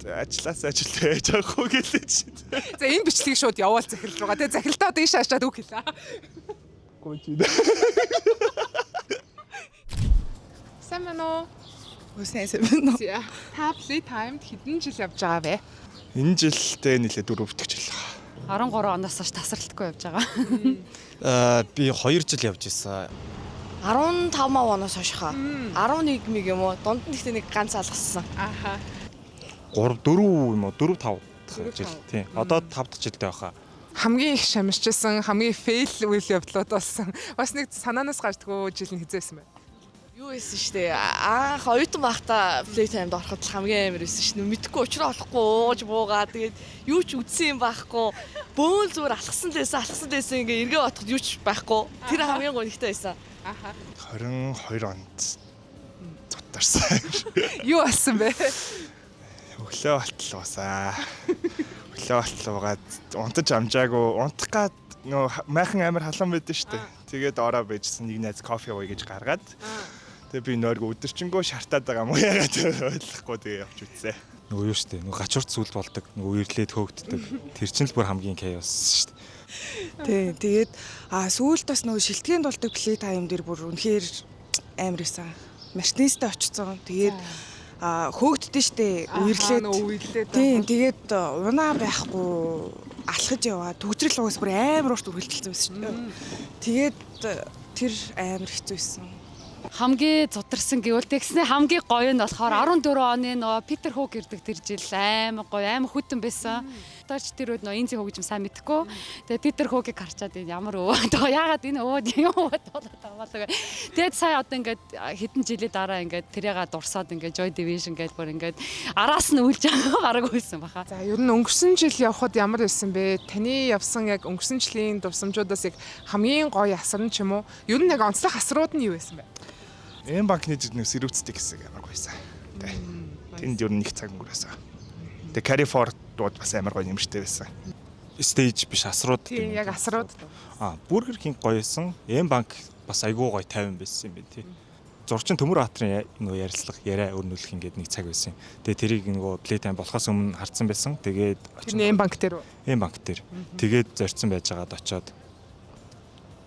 ажлаас ажилд байж байгаа хөө гэлээч. За энэ бичлэгийг шууд явуул захирал руугаа. Тэгээ захиралтаа одоо ийш хаашаад үг хэлээ. Гүнчид. Сайн байна уу? Сайн байна уу? Та Playtime хэдэн жил явж байгаа вэ? Энэ жилдээ нэлээд 4 жил. 13 оноос хойш тасралтгүй явж байгаа. Би 2 жил явж исэн. 15 оноос хойшхаа. 11 мэг юм уу? Дунд нь ихтэй нэг ганц алгассан. Ааха. 3 4 юм уу? 4 5 дахь жил. Тийм. Одоо 5 дахь жилдээ байхаа. Хамгийн их шамарчсан, хамгийн фейл үйл явдлууд болсон. Бас нэг санаанаас гардггүй жил нь хизээсэн байна. Юу исэн штэ. Анх оюутан байхдаа Playtime-д ороход хамгийн амар исэн штэ. Мэдхгүй учраа олохгүй ууж буугаа. Тэгээд юу ч үдсэн юм байхгүй. Бөөн зүгээр алхсан лээсэн ингээ эргээ батхад юу ч байхгүй. Тэр хамгийн гонигтай байсан. Ааха. 22 онд зутарсан. Юу болсон бэ? Өглөө болтлуусаа. Өглөө болтлуугаад унтаж амжаагүй. Унтах гад нөө майхан амар халуун байдсан шүү дээ. Тэгээд ороо байжсэн нэг найз кофе ууя гэж гаргаад. Тэгээ би нойрго өдөрчингөө шартаад байгаа юм уу яагаад ойлгохгүй тэгээ явж үтсэ. Нөгөө юу штэ. Нөгөө гачуурт зүйлд болдог. Нөгөө үерлээд хөөгддөг. Тэр чинь л бүр хамгийн chaos штэ. Тий, тэгээд сүүлд бас нөгөө шилтгэнд болдог Playtime дээр бүр үнэхээр амар исэн. Мартинестэй очсон. Тэгээд хөөгддөн штэ үерлээд. Тий, тэгээд унаа байхгүй алхаж яваа. Төгжрөл угаас бүр амар урт үргэлжилсэн байсан шүү дээ. Тэгээд тэр амар хэцүү байсан. Хамгийн зутарсан гэвэл тэгснэ хамгийн гоё нь болохоор 14 оны нөгөө Питер Хог ирдэг тэр жил амар гоё амар хүтэн байсан. Таач тэр үед нөгөө инзи хөгжим сайн мэдхгүй. Тэгээ Питер Хогийг харчаад ямар өө. Тэгээ яагаад энэ өө юм болоод таваалаа. Тэгээд сая одоо ингээд хэдэн жилийн дараа ингээд тэрийгээ дурсаад ингээд Joy Division гэдээ бүр ингээд араас нь үлж гараг байсан баха. За ер нь өнгөрсөн жил явхад ямар байсан бэ? Таны явсан яг өнгөрсөн жилийн дурсамжуудаас яг хамгийн гоё асар нь ч юм уу? Ер нь яг онцлог асрууд нь юу байсан бэ? Эм банкны нэг сэрүүцдэг хэсэг амар гойсан. Тэнд ер нь нэг цаг өнгөрөөсөн. Тэгээ carry forward бас амар гоё нэмэртэй байсан. Stage биш асрууд. Тийм яг асрууд. Burger King гоёсэн. Эм банк бас айгүй гоё 50 байсан юм байна тий. Зурчин Төмөр Баатарын нөгөө ярилцлага яриа өрнүүлэх ингээд нэг цаг байсан. Тэгээ тэрийг нөгөө Playtime болохоос өмнө харсан байсан. Тэгээд Тэр нь Эм банк дээр үү? Эм банк дээр. Тэгээд зорьсон байжгаад очиод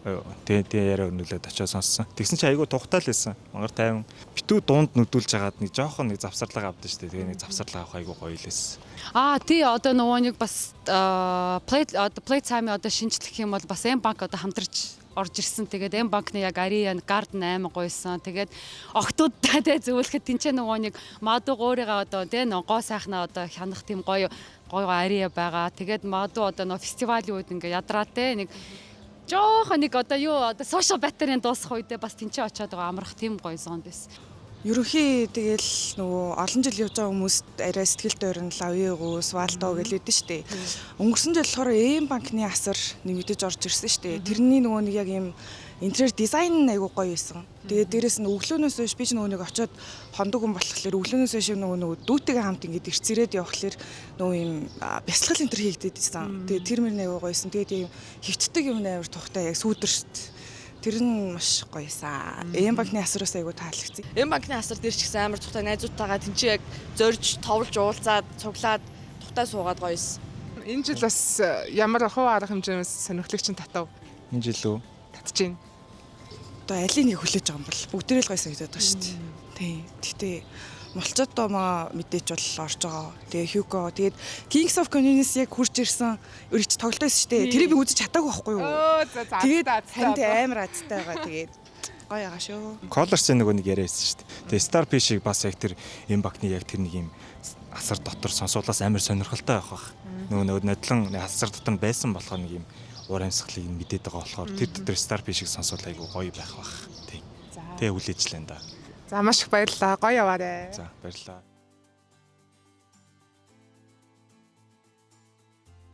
тэгээ яриа өрнүүлээд очиод сонссон. Тэгсэн чи айгүй тухтай л байсан. Мангар 50 битүү дунд нүдүүлж хагаад нэг жоохон нэг завсарлага авдсан шүү дээ. Тэгээ нэг завсарлага авах айгүй гоё лээс. Тий одоо нөгөө нэг бас Playtime одоо шинжлэх юм бол бас Эм банк одоо хамтарч орж ирсэн. Тэгээд Эм банкны яг Ариан Garden амар гойсон. Тэгээд октоудтай тэ зөвлөхөд тэнцээ нөгөө нэг Маду өөрийгөө одоо тэ нөгөө гоо сайхнаа одоо хянах тийм гоё Ария байгаа. Тэгээд Маду одоо нөгөө фестивалийн үед ингээ ядраа тэ нэг жоохон нэг одоо юу одоо social battery-ийн дуусах үедээ бас тэнцээ очиод байгаа амрах тийм гоё зонд байсан. Ерөнхий тэгэл нөгөө олон жил явж байгаа хүмүүст арай сэтгэл дойрнол авьяагуус валдоо гэж лээдэн штэ. Өнгөрсөн жил болохоор Эм банкны асар нэмэгдэж орж ирсэн штэ. Тэрний нөгөө нэг яг юм интерьер дизайн айгуу гоё байсан. Тэгээд дээрэс нь өглөөнөөс хойш би ч нөгөө нэг очиод хондог хүн болохоор өглөөнөөс хойш нөгөө дүүтэйгээ хамт ингээд ирцэрээд явхлаэр нөгөө юм бясалгал интер хийгдээд байсан. Тэгээд тэр мөр айгуу гоё байсан. Тэгээд юм хөвтдөг юм амар тухтай яг сүүдэр штэ. Тэр нь маш гоёсан. Эм банкны асараас айгуу таалагдсан. Эм банкны асар дээр ч гэсэн амар тухтай найзуудтайгаа тэнцээ яг зорж товлж уулзаад цуглаад тухтай суугаад гоёсэн. Энэ жил бас ямар хувь арга хэмжээс сонирхлогч нь татав. Энэ жил үү? Татж байна. Одоо алийг нэг хүлээж байгаа юм бол бүгдээрээ л гоё санагдаад байгаа шүү дээ. Тий. Гэхдээ Молчод домоо мэдээч бол орж байгаа. Тэгээ Hugo тэгээд Kings of Convenience яг хурж ирсэн өргөж тоглолтойсэн шүү дээ. Тэрийг би үзэж чадаагүй байхгүй юу? Тэгээд танд амар азтай байгаа. Тэгээд гоё ягаа шүү. Colors-ийн нөгөө нэг яриасан шүү дээ. Тэгээ Starfish-ийг бас яг тэр Эм банкны яг тэр нэг юм асар дотор сонсуулаас амар сонирхолтой байх бах. Нөгөө нодлон асар дотор байсан болохоор нэг юм уур амьсгалыг мэдээд байгаа болохоор тэр дотор Starfish-ийг сонсуул айгу гоё байх бах. Тий. Тэгээ хүлээжлээ да. За маш их баярлалаа. Гоё яваарэ. За баярлалаа.